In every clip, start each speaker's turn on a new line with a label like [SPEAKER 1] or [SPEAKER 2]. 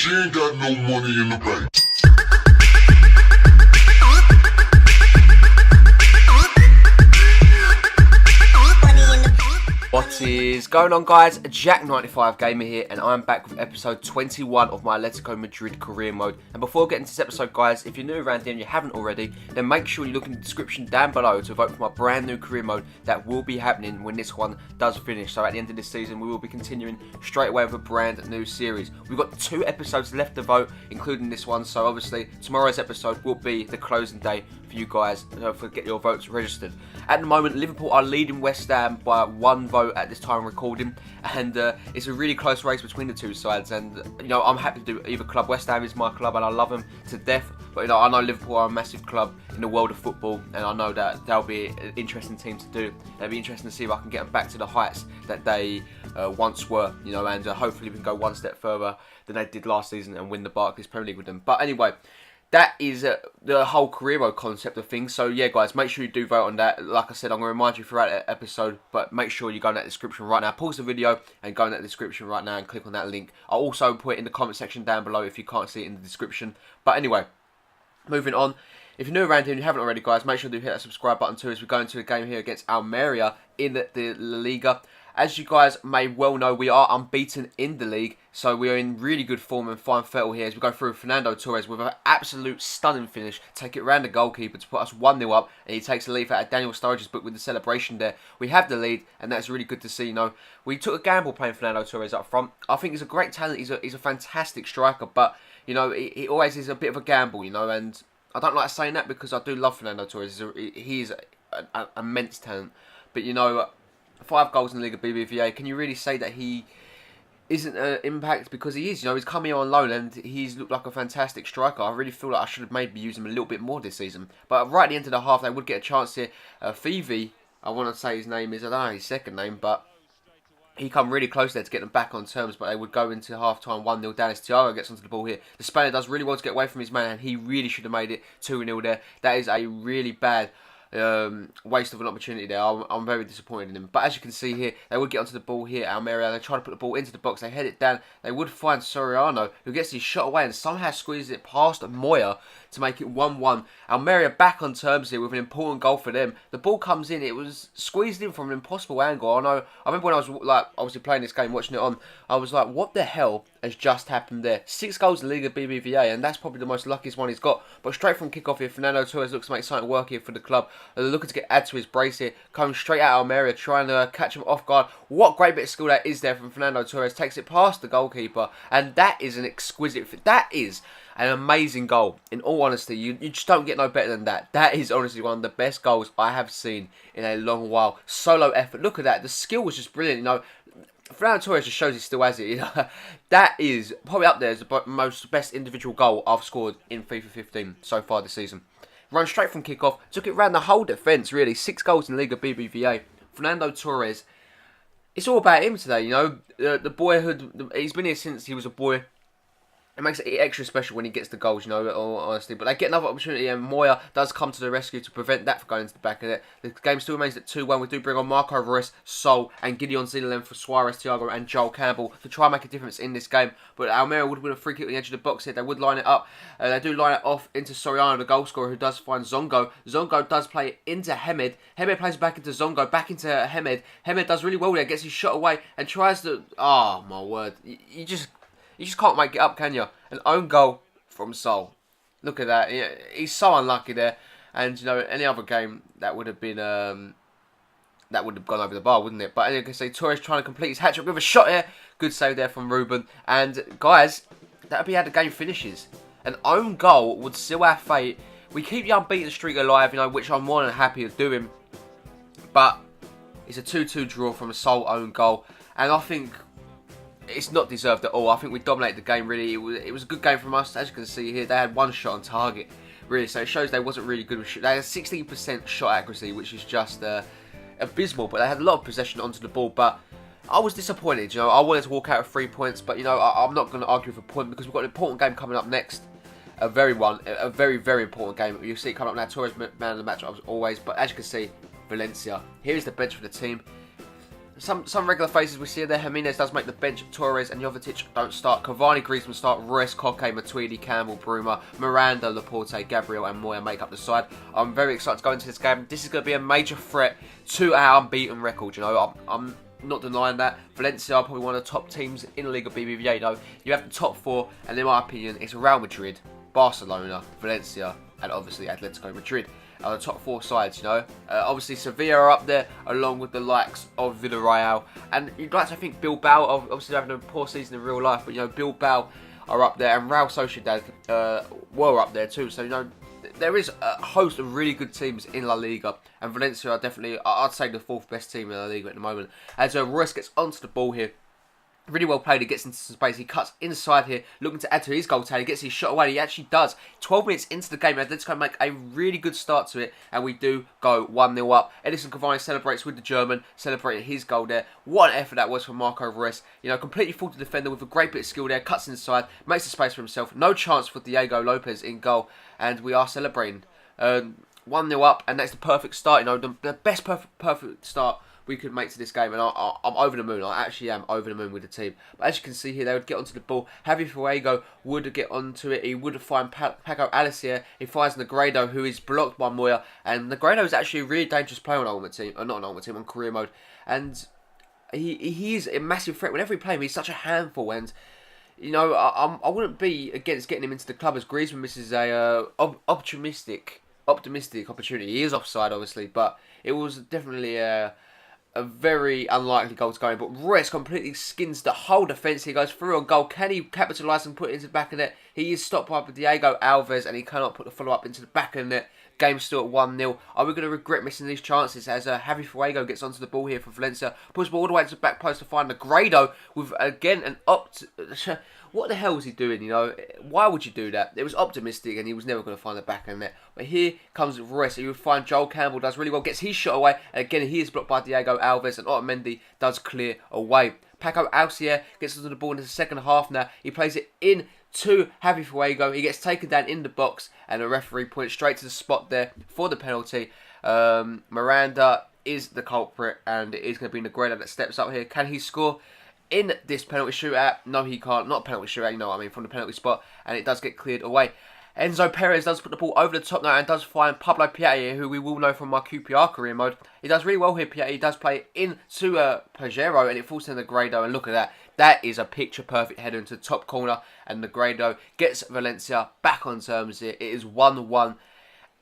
[SPEAKER 1] She ain't got no money in the bank.
[SPEAKER 2] What is going on, guys? Jack95 Gamer here, and I'm back with episode 21 of my Atletico Madrid career mode. And before getting to this episode, guys, if you're new around here and you haven't already, then make sure you look in the description down below to vote for my brand new career mode that will be happening when this one does finish. So at the end of this season, we will be continuing straight away with a brand new series. We've got 2 episodes left to vote, including this one. So obviously, tomorrow's episode will be the closing day for you guys to get your votes registered. At the moment, Liverpool are leading West Ham by 1 vote at this time recording, and it's a really close race between the two sides. And you know, I'm happy to do either club. West Ham is my club, and I love them to death. But you know, I know Liverpool are a massive club in the world of football, and I know that they'll be an interesting team to do. It'll be interesting to see if I can get them back to the heights that they once were. You know, and hopefully we can go one step further than they did last season and win the Barclays Premier League with them. But anyway, that is the whole career mode concept of things. So yeah, guys, make sure you do vote on that. Like I said, I'm going to remind you throughout the episode, but make sure you go in that description right now. Pause the video and go in that description right now and click on that link. I'll also put it in the comment section down below if you can't see it in the description. But anyway, moving on. If you're new around here and you haven't already, guys, make sure to hit that subscribe button too, as we go into a game here against Almeria in the La Liga. As you guys may well know, we are unbeaten in the league, so we are in really good form and fine fettle here as we go through Fernando Torres with an absolute stunning finish, take it around the goalkeeper to put us 1-0 up, and he takes the lead out of Daniel Sturridge's book with the celebration there. We have the lead, and that's really good to see. You know, we took a gamble playing Fernando Torres up front. I think he's a great talent, he's a fantastic striker, but, you know, he always is a bit of a gamble, you know, and I don't like saying that because I do love Fernando Torres. He is an immense talent, but, you know, 5 goals in the Liga BBVA. Can you really say that he isn't an impact? Because he is. You know, he's come here on loan and he's looked like a fantastic striker. I really feel like I should have maybe used him a little bit more this season. But right at the end of the half, they would get a chance here. Fifi, I want to say his name is, I don't know his second name, but he come really close there to get them back on terms, but they would go into half-time 1-0 down as Thiago gets onto the ball here. The Spaniard does really well to get away from his man, and he really should have made it 2-0 there. That is a really bad waste of an opportunity there. I'm very disappointed in him. But as you can see here, they would get onto the ball here, Almeria. They try to put the ball into the box. They head it down. They would find Soriano, who gets his shot away and somehow squeezes it past Moya to make it 1-1. Almeria back on terms here with an important goal for them. The ball comes in. It was squeezed in from an impossible angle. I remember when I was obviously playing this game, watching it on, I was like, what the hell has just happened there? 6 goals in Liga BBVA, and that's probably the most luckiest one he's got. But straight from kickoff here, Fernando Torres looks to make something work here for the club. They're looking to add to his brace here, coming straight out of Almeria, trying to catch him off guard. What great bit of skill that is there from Fernando Torres. Takes it past the goalkeeper, and that is an exquisite fit. That is an amazing goal. In all honesty, you just don't get no better than that. That is honestly one of the best goals I have seen in a long while. Solo effort. Look at that. The skill was just brilliant. You know, Fernando Torres just shows he still has it. You know, that is probably up there as the best individual goal I've scored in FIFA 15 so far this season. Run straight from kickoff, took it round the whole defence, really. 6 goals in Liga BBVA. Fernando Torres, it's all about him today, you know. The boyhood, he's been here since he was a boy. It makes it extra special when he gets the goals, you know, honestly. But they get another opportunity, and Moya does come to the rescue to prevent that from going into the back of it. The game still remains at 2-1. We do bring on Marco Reus, Sol, and Gideon Zinedine for Suarez, Thiago, and Joel Campbell to try and make a difference in this game. But Almeria would win a free kick at the edge of the box here. They would line it up. They do line it off into Soriano, the goal scorer, who does find Zongo. Zongo does play it into Hemed. Hemed plays back into Zongo, back into Hemed. Hemed does really well there, gets his shot away, and tries to... Oh, my word. You just can't make it up, can you? An own goal from Sol. Look at that. He's so unlucky there. And, you know, any other game, that would have been... that would have gone over the bar, wouldn't it? But as you can see, Torres trying to complete his hat-trick with a shot here. Good save there from Ruben. And, guys, that would be how the game finishes. An own goal would seal our fate. We keep the unbeaten streak alive, you know, which I'm more than happy of doing. But it's a 2-2 draw from a Sol own goal. And I think... it's not deserved at all. I think we dominated the game, really. It was a good game from us. As you can see here, they had 1 shot on target, really. So it shows they wasn't really good with They had 16% shot accuracy, which is just abysmal. But they had a lot of possession onto the ball. But I was disappointed, you know. I wanted to walk out with 3 points. But, you know, I'm not going to argue for a point because we've got an important game coming up next. A very, very important game. You'll see it coming up now. Torres, man of the match, as always. But as you can see, Valencia. Here is the bench for the team. some regular faces we see there. Jimenez does make the bench. Torres and Jovetic don't start. Cavani, Griezmann start. Royce, Koke, Matuidi, Campbell, Bruma, Miranda, Laporte, Gabriel and Moya make up the side. I'm very excited to go into this game. This is going to be a major threat to our unbeaten record. You know, I'm not denying that. Valencia are probably one of the top teams in the Liga BBVA. You know, you have the top four, and in my opinion, it's Real Madrid, Barcelona, Valencia, and obviously Atletico Madrid are the top four sides, you know. Obviously Sevilla are up there along with the likes of Villarreal, and you'd like to think Bilbao, obviously having a poor season in real life, but you know, Bilbao are up there, and Real Sociedad were up there too. So you know, there is a host of really good teams in La Liga, and Valencia are definitely, I'd say, the fourth best team in La Liga at the moment. As Royce gets onto the ball here, really well played. He gets into some space. He cuts inside here, looking to add to his goal tally. He gets his shot away. He actually does. 12 minutes into the game, Atletico make a really good start to it, and we do go 1-0 up. Edison Cavani celebrates with the German, celebrating his goal there. What an effort that was from Marco Reus. You know, completely fooled the defender with a great bit of skill there. Cuts inside, makes the space for himself. No chance for Diego Lopez in goal, and we are celebrating. 1-0 up, and that's the perfect start. You know, the best perfect start we could make to this game, and I'm over the moon. I actually am over the moon with the team. But as you can see here, they would get onto the ball. Javi Fuego would get onto it. He would find Paco Allicer. He finds Negredo, who is blocked by Moya. And Negredo is actually a really dangerous player on Ultimate Team. Not on Ultimate Team, on career mode. And he is a massive threat. Whenever he plays him, he's such a handful. And you know, I wouldn't be against getting him into the club, as Griezmann misses a optimistic opportunity. He is offside, obviously, but it was definitely a very unlikely goal to go in. But Royce completely skins the whole defence. He goes through on goal. Can he capitalise and put it into the back of the net? He is stopped by Diego Alves, and he cannot put the follow-up into the back of the net. Game still at 1-0. Are we going to regret missing these chances, as Javi Fuego gets onto the ball here for Valencia? Puts the ball all the way to the back post to find Negredo with, again, an What the hell was he doing, you know? Why would you do that? It was optimistic, and he was never going to find the back of the net. But here comes Royce. He would find Joel Campbell, does really well, gets his shot away. And again, he is blocked by Diego Alves, and Otamendi does clear away. Paco Alcier gets onto the ball in the second half now. He plays it in to Javi Fuego. He gets taken down in the box, and the referee points straight to the spot there for the penalty. Miranda is the culprit, and it is going to be Negredo that steps up here. Can he score in this penalty shootout? No, he can't. Not penalty shootout, you know what I mean, from the penalty spot, and it does get cleared away. Enzo Perez does put the ball over the top now and does find Pablo Piatti, who we will know from my QPR career mode. He does really well here, Piatti. He does play into Pajero, and it falls to Negredo, and look at that. That is a picture-perfect header into the top corner, and Negredo gets Valencia back on terms here. It is 1-1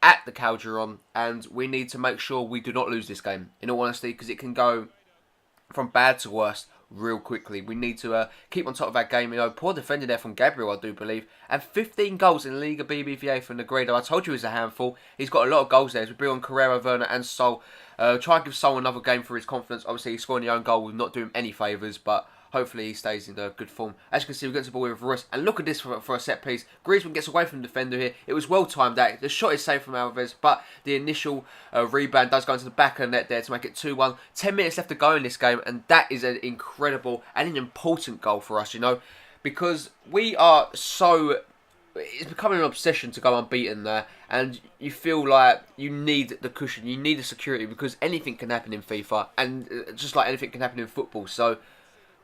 [SPEAKER 2] at the Calderon, and we need to make sure we do not lose this game, in all honesty, because it can go from bad to worse real quickly. We need to keep on top of our game. You know, poor defending there from Gabriel, I do believe. And 15 goals in Liga BBVA for Negredo. I told you he's a handful. He's got a lot of goals there. He's been on Carrera, Werner and Sol. Try and give Sol another game for his confidence. Obviously, he's scoring the own goal will not do him any favours, but hopefully he stays in good form. As you can see, we get to the ball with Royce. And look at this for a set piece. Griezmann gets away from the defender here. It was well timed out. The shot is saved from Alves, but the initial rebound does go into the back of the net there to make it 2-1. 10 minutes left to go in this game, and that is an incredible and an important goal for us, you know, because we are so... It's becoming an obsession to go unbeaten there, and you feel like you need the cushion, you need the security, because anything can happen in FIFA, and just like anything can happen in football. So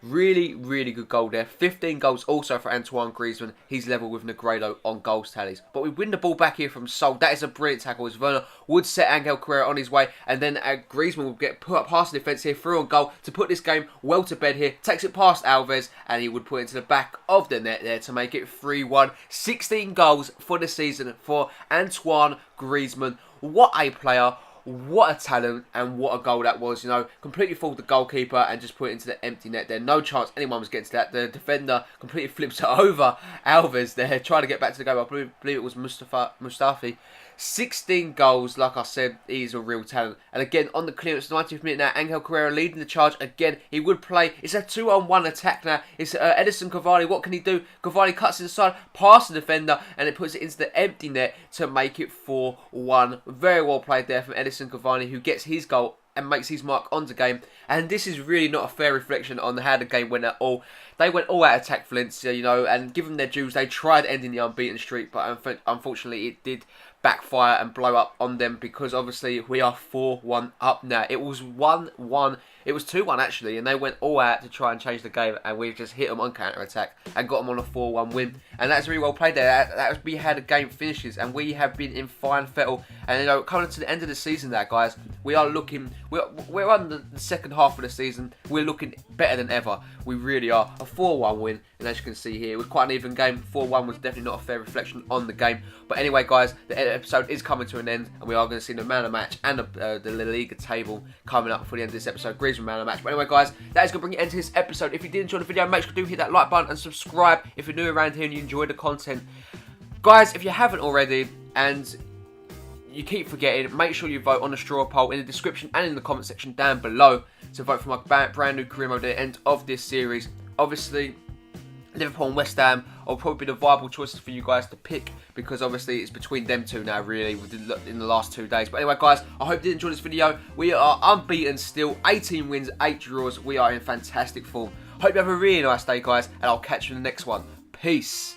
[SPEAKER 2] really, really good goal there. 15 goals also for Antoine Griezmann. He's level with Negredo on goals tallies. But we win the ball back here from Sol. That is a brilliant tackle, as Werner would set Angel Carrera on his way. And then Griezmann will get put up past the defence here, through on goal to put this game well to bed here. Takes it past Alves, and he would put it into the back of the net there to make it 3-1. 16 goals for the season for Antoine Griezmann. What a player. What a talent, and what a goal that was, you know. Completely fooled the goalkeeper and just put it into the empty net there. No chance anyone was getting to that. The defender completely flips it over Alves there, trying to get back to the goal. I believe it was Mustafi. 16 goals, like I said, he is a real talent. And again, on the clearance, 90th minute now, Angel Carrera leading the charge. Again, he would play. It's a 2-on-1 attack now. It's Edison Cavani. What can he do? Cavani cuts inside, past the defender, and it puts it into the empty net to make it 4-1. Very well played there from Edison Cavani, who gets his goal and makes his mark on the game. And this is really not a fair reflection on how the game went at all. they went all out attack Valencia, you know, and give them their dues. They tried ending the unbeaten streak, but unfortunately it did backfire and blow up on them because obviously we are 4-1 up now. It was 1-1. It was 2-1 actually, and they went all out to try and change the game, and we've just hit them on counter-attack and got them on a 4-1 win. And that's really well played there. That was, we had a game finishes, and we have been in fine fettle. And you know, coming to the end of the season now, guys, we are looking, we're on the second half of the season. We're looking better than ever. We really are. A 4-1 win, and as you can see here, it was quite an even game. 4-1 was definitely not a fair reflection on the game. But anyway, guys, the episode is coming to an end, and we are going to see the man of the match and the La Liga table coming up before the end of this episode. Griezmann man of the match. But anyway, guys, that is going to bring an end to this episode. If you did enjoy the video, make sure to hit that like button and subscribe if you're new around here and you enjoy the content. Guys, if you haven't already and you keep forgetting, make sure you vote on the straw poll in the description and in the comment section down below to vote for my brand new career mode at the end of this series. Obviously, Liverpool and West Ham will probably be the viable choices for you guys to pick because obviously it's between them two now really in the last 2 days. But anyway, guys, I hope you did enjoy this video. We are unbeaten still, 18 wins, 8 draws. We are in fantastic form. Hope you have a really nice day, guys, and I'll catch you in the next one. Peace.